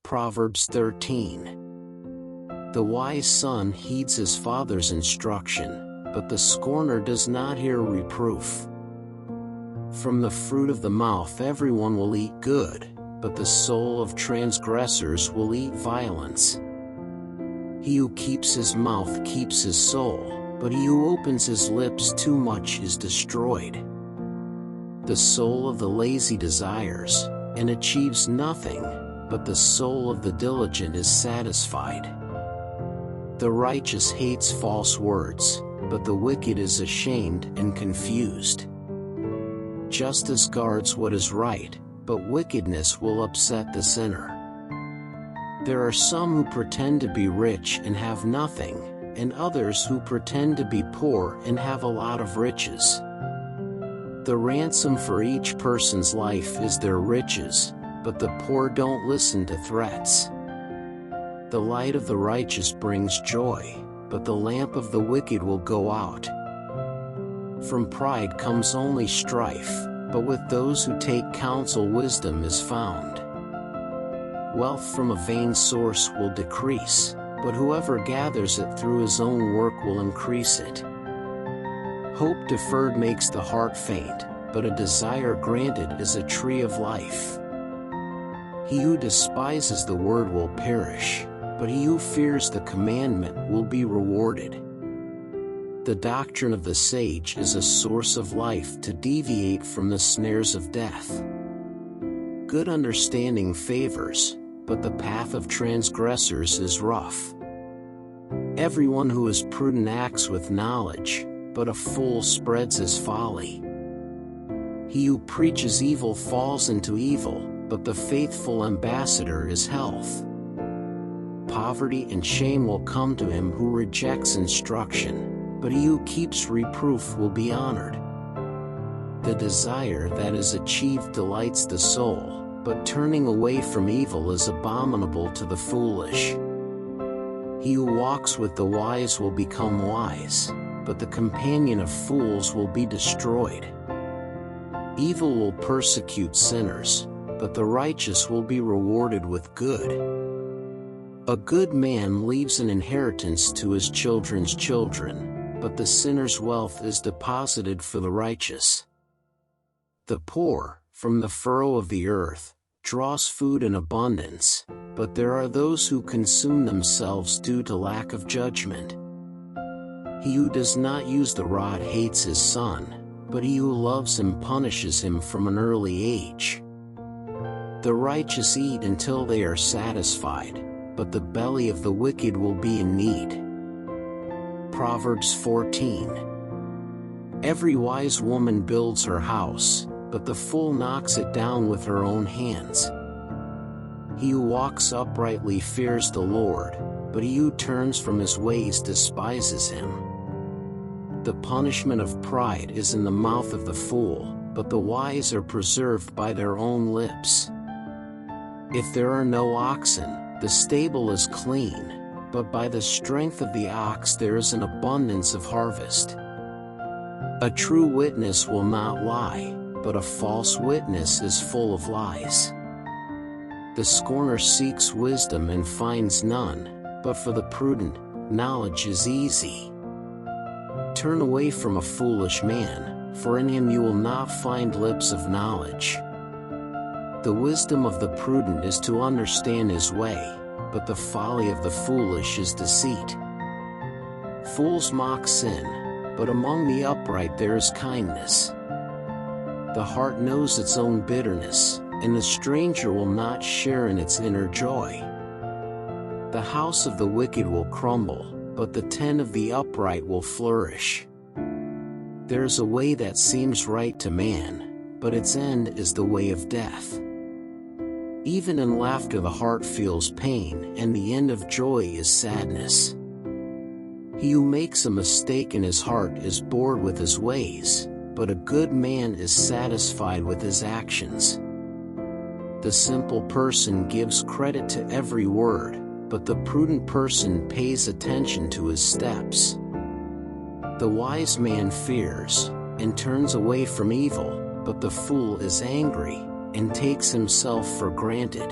Proverbs 13. The wise son heeds his father's instruction, but the scorner does not hear reproof. From the fruit of the mouth everyone will eat good, but the soul of transgressors will eat violence. He who keeps his mouth keeps his soul, but he who opens his lips too much is destroyed. The soul of the lazy desires, and achieves nothing, but the soul of the diligent is satisfied. The righteous hates false words, but the wicked is ashamed and confused. Justice guards what is right, but wickedness will upset the sinner. There are some who pretend to be rich and have nothing, and others who pretend to be poor and have a lot of riches. The ransom for each person's life is their riches, but the poor don't listen to threats. The light of the righteous brings joy, but the lamp of the wicked will go out. From pride comes only strife, but with those who take counsel wisdom is found. Wealth from a vain source will decrease, but whoever gathers it through his own work will increase it. Hope deferred makes the heart faint, but a desire granted is a tree of life. He who despises the word will perish, but he who fears the commandment will be rewarded. The doctrine of the sage is a source of life to deviate from the snares of death. Good understanding favors, but the path of transgressors is rough. Everyone who is prudent acts with knowledge, but a fool spreads his folly. He who preaches evil falls into evil, but the faithful ambassador is health. Poverty and shame will come to him who rejects instruction, but he who keeps reproof will be honored. The desire that is achieved delights the soul, but turning away from evil is abominable to the foolish. He who walks with the wise will become wise, but the companion of fools will be destroyed. Evil will persecute sinners, but the righteous will be rewarded with good. A good man leaves an inheritance to his children's children, but the sinner's wealth is deposited for the righteous. The poor, from the furrow of the earth, draws food in abundance, but there are those who consume themselves due to lack of judgment. He who does not use the rod hates his son, but he who loves him punishes him from an early age. The righteous eat until they are satisfied, but the belly of the wicked will be in need. Proverbs 14. Every wise woman builds her house, but the fool knocks it down with her own hands. He who walks uprightly fears the Lord, but he who turns from his ways despises him. The punishment of pride is in the mouth of the fool, but the wise are preserved by their own lips. If there are no oxen, the stable is clean, but by the strength of the ox there is an abundance of harvest. A true witness will not lie, but a false witness is full of lies. The scorner seeks wisdom and finds none, but for the prudent, knowledge is easy. Turn away from a foolish man, for in him you will not find lips of knowledge. The wisdom of the prudent is to understand his way, but the folly of the foolish is deceit. Fools mock sin, but among the upright there is kindness. The heart knows its own bitterness, and the stranger will not share in its inner joy. The house of the wicked will crumble, but the tent of the upright will flourish. There is a way that seems right to man, but its end is the way of death. Even in laughter the heart feels pain, and the end of joy is sadness. He who makes a mistake in his heart is bored with his ways, but a good man is satisfied with his actions. The simple person gives credit to every word, but the prudent person pays attention to his steps. The wise man fears, and turns away from evil, but the fool is angry, and takes himself for granted.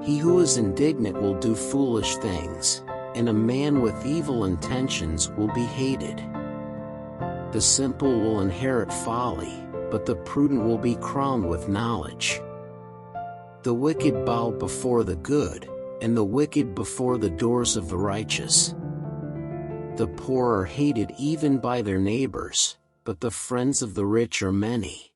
He who is indignant will do foolish things, and a man with evil intentions will be hated. The simple will inherit folly, but the prudent will be crowned with knowledge. The wicked bow before the good, and the wicked before the doors of the righteous. The poor are hated even by their neighbors, but the friends of the rich are many.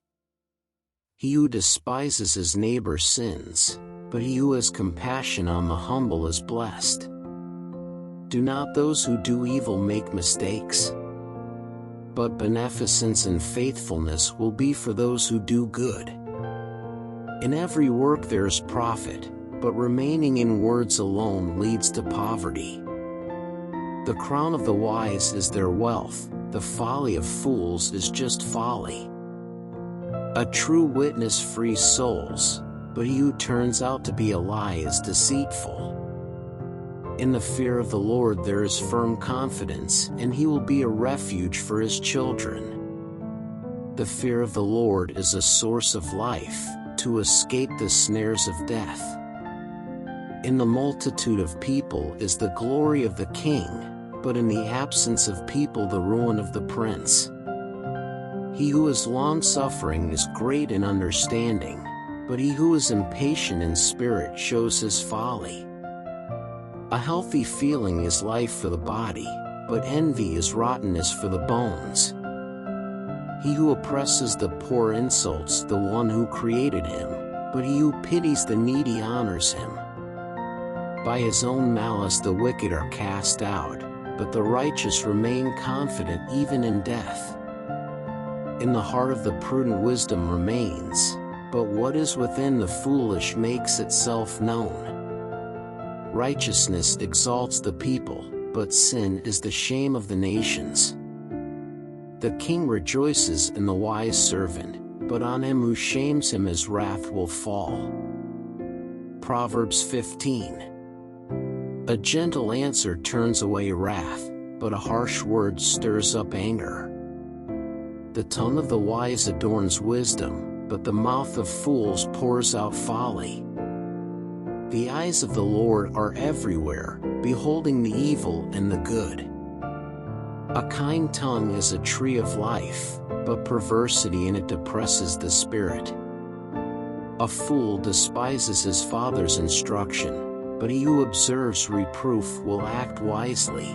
He who despises his neighbor sins, but he who has compassion on the humble is blessed. Do not those who do evil make mistakes? But beneficence and faithfulness will be for those who do good. In every work there is profit, but remaining in words alone leads to poverty. The crown of the wise is their wealth, the folly of fools is just folly. A true witness frees souls, but he who turns out to be a lie is deceitful. In the fear of the Lord there is firm confidence, and he will be a refuge for his children. The fear of the Lord is a source of life, to escape the snares of death. In the multitude of people is the glory of the king, but in the absence of people the ruin of the prince. He who is long-suffering is great in understanding, but he who is impatient in spirit shows his folly. A healthy feeling is life for the body, but envy is rottenness for the bones. He who oppresses the poor insults the one who created him, but he who pities the needy honors him. By his own malice the wicked are cast out, but the righteous remain confident even in death. In the heart of the prudent wisdom remains, but what is within the foolish makes itself known. Righteousness exalts the people, but sin is the shame of the nations. The king rejoices in the wise servant, but on him who shames him his wrath will fall. Proverbs 15. A gentle answer turns away wrath, but a harsh word stirs up anger. The tongue of the wise adorns wisdom, but the mouth of fools pours out folly. The eyes of the Lord are everywhere, beholding the evil and the good. A kind tongue is a tree of life, but perversity in it depresses the spirit. A fool despises his father's instruction, but he who observes reproof will act wisely.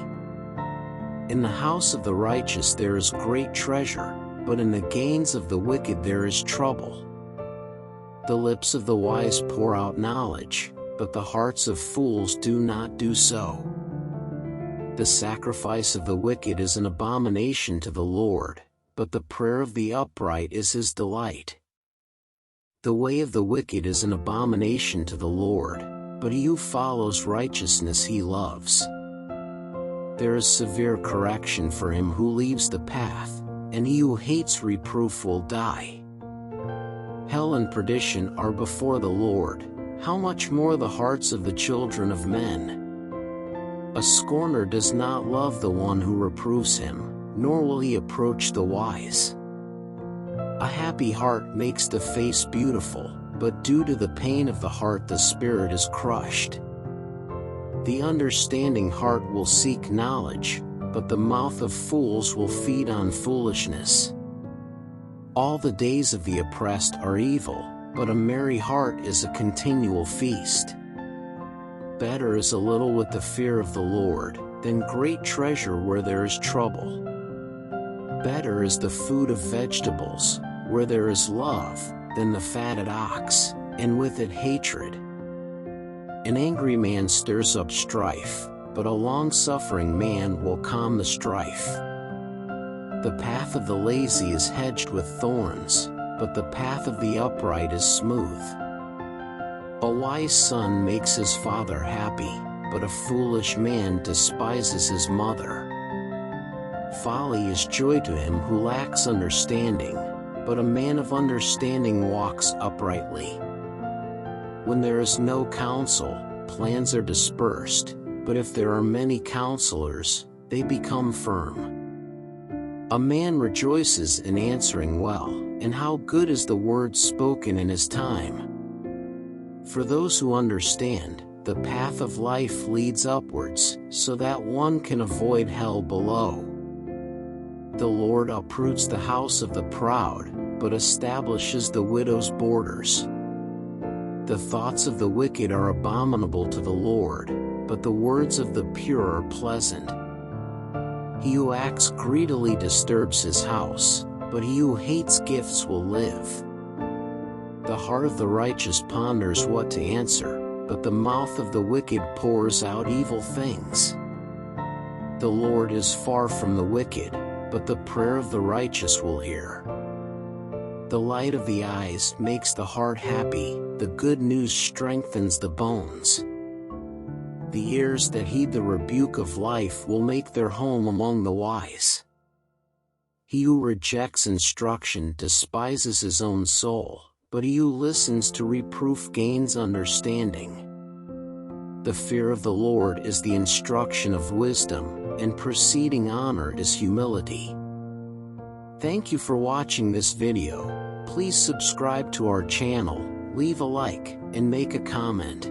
In the house of the righteous there is great treasure, but in the gains of the wicked there is trouble. The lips of the wise pour out knowledge, but the hearts of fools do not do so. The sacrifice of the wicked is an abomination to the Lord, but the prayer of the upright is his delight. The way of the wicked is an abomination to the Lord, but he who follows righteousness he loves. There is severe correction for him who leaves the path, and he who hates reproof will die. Hell and perdition are before the Lord, how much more the hearts of the children of men? A scorner does not love the one who reproves him, nor will he approach the wise. A happy heart makes the face beautiful, but due to the pain of the heart the spirit is crushed. The understanding heart will seek knowledge, but the mouth of fools will feed on foolishness. All the days of the oppressed are evil, but a merry heart is a continual feast. Better is a little with the fear of the Lord, than great treasure where there is trouble. Better is the food of vegetables, where there is love, than the fatted ox, and with it hatred. An angry man stirs up strife, but a long-suffering man will calm the strife. The path of the lazy is hedged with thorns, but the path of the upright is smooth. A wise son makes his father happy, but a foolish man despises his mother. Folly is joy to him who lacks understanding, but a man of understanding walks uprightly. When there is no counsel, plans are dispersed, but if there are many counselors, they become firm. A man rejoices in answering well, and how good is the word spoken in his time. For those who understand, the path of life leads upwards, so that one can avoid hell below. The Lord uproots the house of the proud, but establishes the widow's borders. The thoughts of the wicked are abominable to the Lord, but the words of the pure are pleasant. He who acts greedily disturbs his house, but he who hates gifts will live. The heart of the righteous ponders what to answer, but the mouth of the wicked pours out evil things. The Lord is far from the wicked, but the prayer of the righteous will hear. The light of the eyes makes the heart happy, the good news strengthens the bones. The ears that heed the rebuke of life will make their home among the wise. He who rejects instruction despises his own soul, but he who listens to reproof gains understanding. The fear of the Lord is the instruction of wisdom, and preceding honor is humility. Thank you for watching this video. Please subscribe to our channel, leave a like, and make a comment.